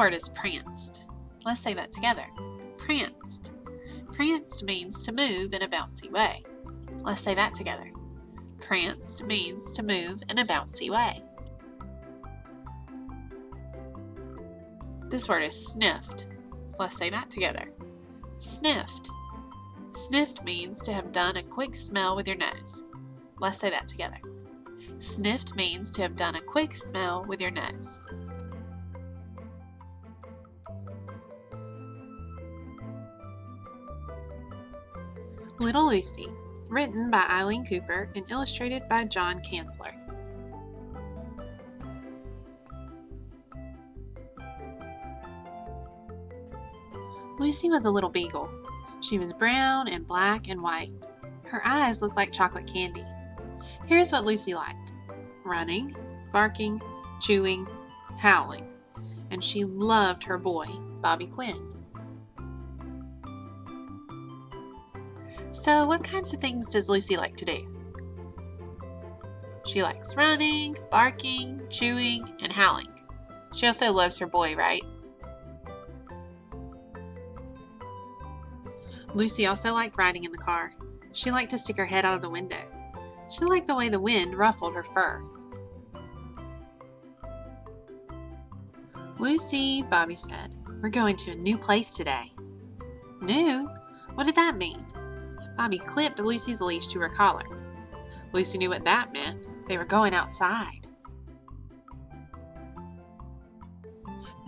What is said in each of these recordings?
word is pranced. Let's say that together. Pranced. Pranced means to move in a bouncy way. Let's say that together. Pranced means to move in a bouncy way. This word is sniffed. Let's say that together. Sniffed. Sniffed means to have done a quick smell with your nose. Let's say that together. Sniffed means to have done a quick smell with your nose. Little Lucy, written by Eileen Cooper and illustrated by John Kanzler. Lucy was a little beagle. She was brown and black and white. Her eyes looked like chocolate candy. Here's what Lucy liked: running, barking, chewing, howling. And she loved her boy, Bobby Quinn. So what kinds of things does Lucy like to do? She likes running, barking, chewing, and howling. She also loves her boy, right? Lucy also liked riding in the car. She liked to stick her head out of the window. She liked the way the wind ruffled her fur. "Lucy," Bobby said, "we're going to a new place today." New? What did that mean? Bobby clipped Lucy's leash to her collar. Lucy knew what that meant. They were going outside.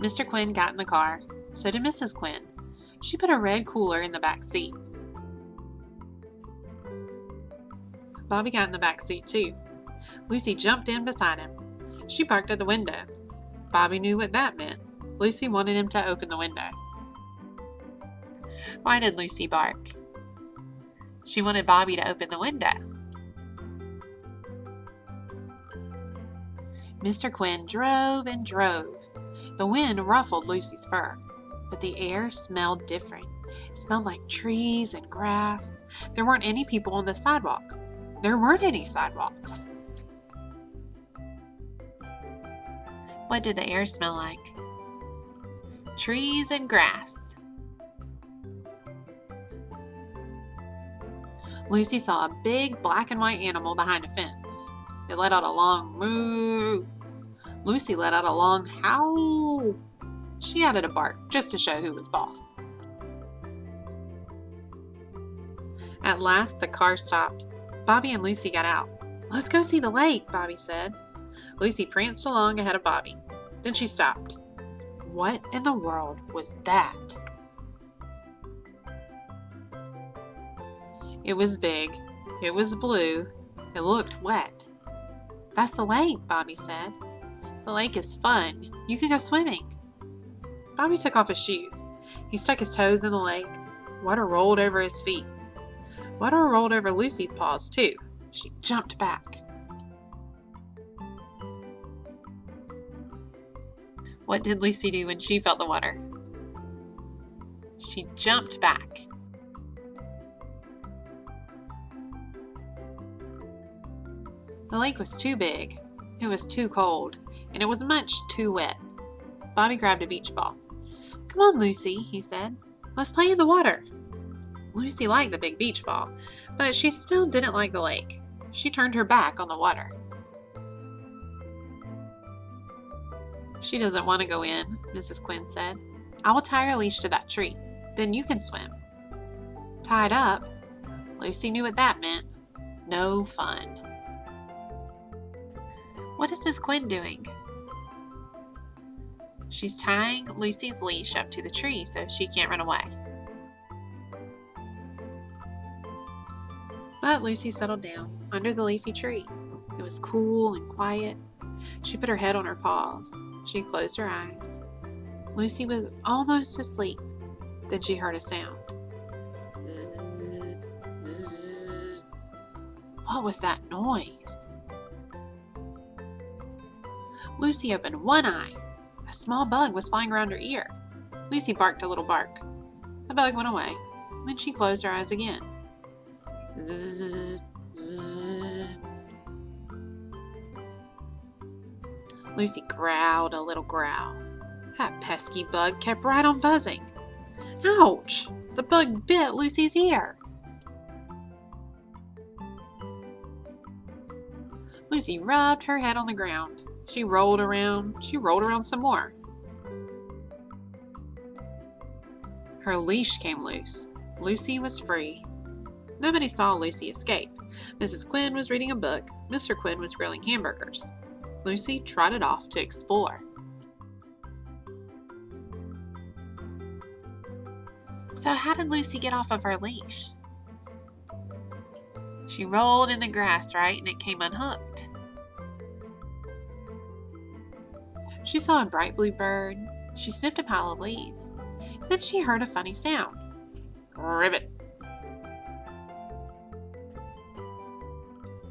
Mr. Quinn got in the car. So did Mrs. Quinn. She put a red cooler in the back seat. Bobby got in the back seat too. Lucy jumped in beside him. She parked at the window. Bobby knew what that meant. Lucy wanted him to open the window. Why did Lucy bark? She wanted Bobby to open the window. Mr. Quinn drove and drove. The wind ruffled Lucy's fur, but the air smelled different. It smelled like trees and grass. There weren't any people on the sidewalk. There weren't any sidewalks. What did the air smell like? Trees and grass. Lucy saw a big black and white animal behind a fence. It let out a long moo. Lucy let out a long howl. She added a bark just to show who was boss. At last, the car stopped. Bobby and Lucy got out. "Let's go see the lake," Bobby said. Lucy pranced along ahead of Bobby. Then she stopped. What in the world was that? It was big. It was blue. It looked wet. "That's the lake," Bobby said. "The lake is fun. You can go swimming." Bobby took off his shoes. He stuck his toes in the lake. Water rolled over his feet. Water rolled over Lucy's paws, too. She jumped back. What did Lucy do when she felt the water? She jumped back. The lake was too big. It was too cold, and it was much too wet. Bobby grabbed a beach ball. "Come on, Lucy," he said. "Let's play in the water." Lucy liked the big beach ball, but she still didn't like the lake. She turned her back on the water. "She doesn't want to go in," Mrs. Quinn said. "I will tie her leash to that tree. Then you can swim." Tied up? Lucy knew what that meant. No fun. What is Miss Quinn doing? She's tying Lucy's leash up to the tree so she can't run away. But Lucy settled down under the leafy tree. It was cool and quiet. She put her head on her paws. She closed her eyes. Lucy was almost asleep. Then she heard a sound. Zzz, zzz. What was that noise? Lucy opened one eye. A small bug was flying around her ear. Lucy barked a little bark. The bug went away. Then she closed her eyes again. Zzz, zzz. Lucy growled a little growl. That pesky bug kept right on buzzing. Ouch! The bug bit Lucy's ear. Lucy rubbed her head on the ground. She rolled around some more. Her leash came loose. Lucy was free. Nobody saw Lucy escape. Mrs. Quinn was reading a book. Mr. Quinn was grilling hamburgers. Lucy trotted off to explore. So how did Lucy get off of her leash? She rolled in the grass, right, and it came unhooked. She saw a bright blue bird. She sniffed a pile of leaves. Then she heard a funny sound. Ribbit.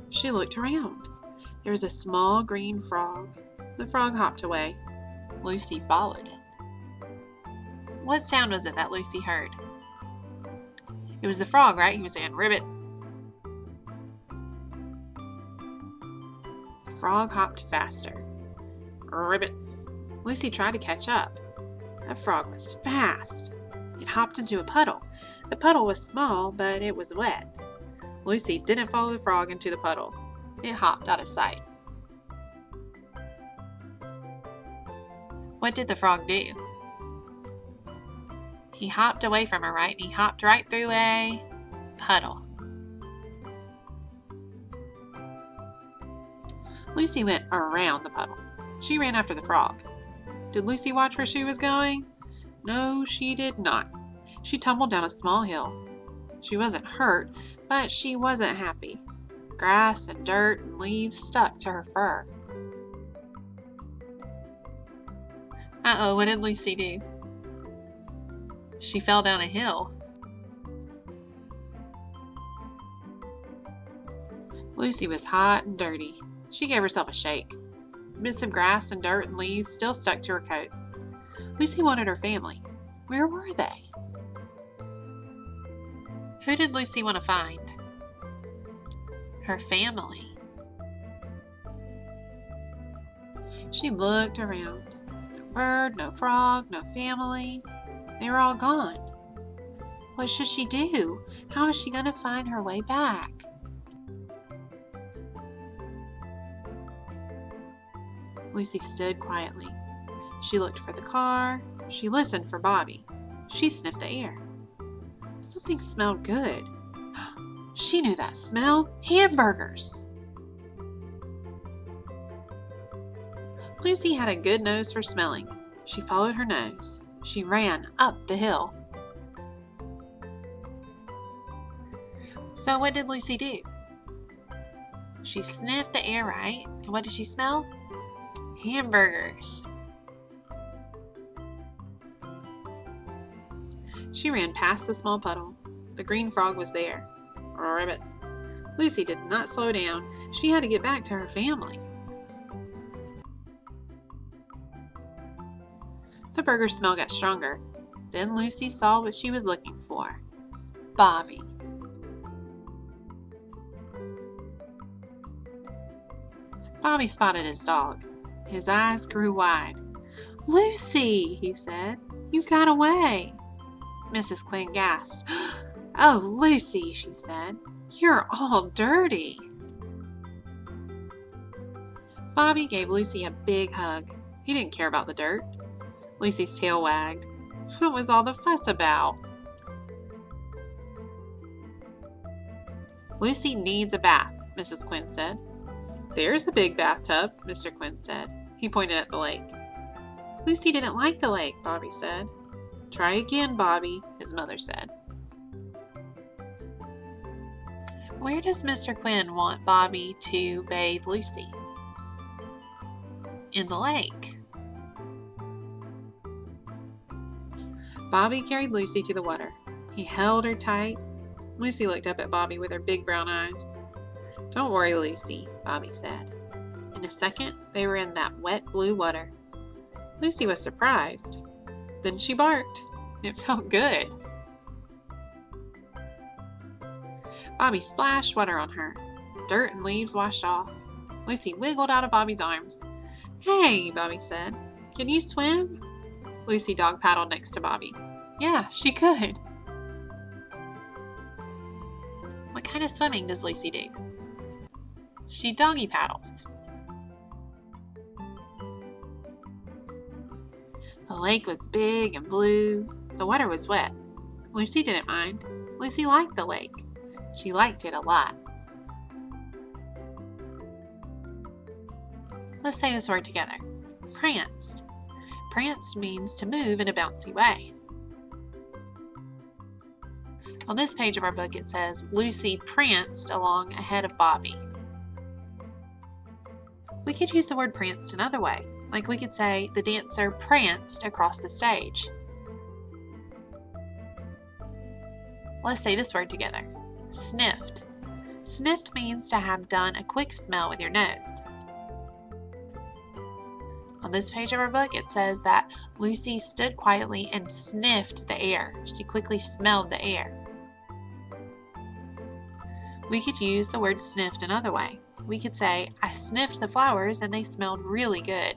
She looked around. There was a small green frog. The frog hopped away. Lucy followed it. What sound was it that Lucy heard? It was the frog, right? He was saying, Ribbit. The frog hopped faster. Ribbit. Lucy tried to catch up. That frog was fast. It hopped into a puddle. The puddle was small, but it was wet. Lucy didn't follow the frog into the puddle. It hopped out of sight. What did the frog do? He hopped away from her, right? And he hopped right through a puddle. Lucy went around the puddle. She ran after the frog. Did Lucy watch where she was going? No, she did not. She tumbled down a small hill. She wasn't hurt, but she wasn't happy. Grass and dirt and leaves stuck to her fur. Uh-oh, what did Lucy do? She fell down a hill. Lucy was hot and dirty. She gave herself a shake. Bits of grass and dirt and leaves still stuck to her coat. Lucy wanted her family. Where were they? Who did Lucy want to find? Her family. She looked around. No bird, no frog, no family. They were all gone. What should she do? How is she going to find her way back? Lucy stood quietly. She looked for the car. She listened for Bobby. She sniffed the air. Something smelled good. She knew that smell. Hamburgers! Lucy had a good nose for smelling. She followed her nose. She ran up the hill. So what did Lucy do? She sniffed the air, right? And what did she smell? Hamburgers. She ran past the small puddle. The green frog was there. Ribbit. Lucy did not slow down. She had to get back to her family. The burger smell got stronger. Then Lucy saw what she was looking for. Bobby. Bobby spotted his dog. His eyes grew wide. Lucy, he said, you got away. Mrs. Quinn gasped. Oh, Lucy, she said, you're all dirty. Bobby gave Lucy a big hug. He didn't care about the dirt. Lucy's tail wagged. What was all the fuss about? Lucy needs a bath, Mrs. Quinn said. There's a big bathtub, Mr. Quinn said. He pointed at the lake. Lucy didn't like the lake, Bobby said. Try again, Bobby, his mother said. Where does Mr. Quinn want Bobby to bathe Lucy? In the lake. Bobby carried Lucy to the water. He held her tight. Lucy looked up at Bobby with her big brown eyes. Don't worry, Lucy, Bobby said. In a second, they were in that wet blue water. Lucy was surprised. Then she barked. It felt good. Bobby splashed water on her. Dirt and leaves washed off. Lucy wiggled out of Bobby's arms. Hey, Bobby said. Can you swim? Lucy dog paddled next to Bobby. Yeah, she could. What kind of swimming does Lucy do? She doggy paddles. The lake was big and blue. The water was wet. Lucy didn't mind. Lucy liked the lake. She liked it a lot. Let's say this word together. Pranced. Pranced means to move in a bouncy way. On this page of our book it says, Lucy pranced along ahead of Bobby. We could use the word pranced another way. Like we could say, the dancer pranced across the stage. Let's say this word together. Sniffed. Sniffed means to have done a quick smell with your nose. On this page of our book, it says that Lucy stood quietly and sniffed the air. She quickly smelled the air. We could use the word sniffed another way. We could say, I sniffed the flowers and they smelled really good.